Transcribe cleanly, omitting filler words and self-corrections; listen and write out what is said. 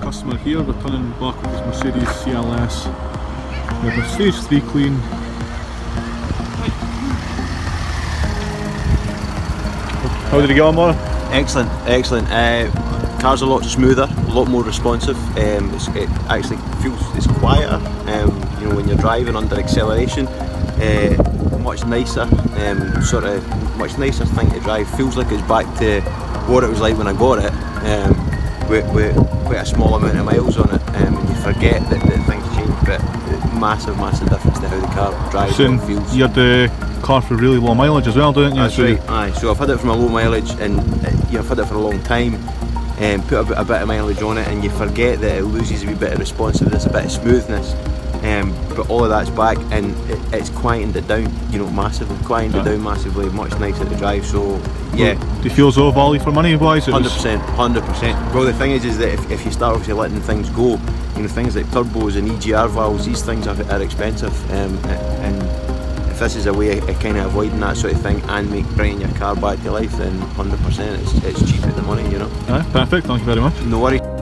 customer here returning back with his Mercedes CLS with a stage 3 clean. How did he get on, Mara? Excellent, excellent. Car's a lot smoother, a lot more responsive. It actually feels it's quieter. You know, when you're driving under acceleration, much nicer. Sort of much nicer thing to drive. Feels like it's back to what it was like when I got it. With quite a small amount of miles on it, and you forget that things change. But massive difference to how the car drives and feels. You had the car for really low mileage as well, didn't you? That's right. Aye. So I've had it from a low mileage, and I've had it for a long time. Put a bit of mileage on it, and you forget that it loses a wee bit of responsiveness, a bit of smoothness. But all of that's back, and it's quietened it down, you know, massively. Quietened it down massively, much nicer to drive. So yeah. Do you feel as though value for money wise? 100%, 100%. Well, the thing is that if you start obviously letting things go, you know, things like turbos and EGR valves, these things are expensive, and if this is a way of kind of avoiding that sort of thing and bringing your car back to life, then 100% it's cheap at the money, you know. Perfect, thank you very much. No worries.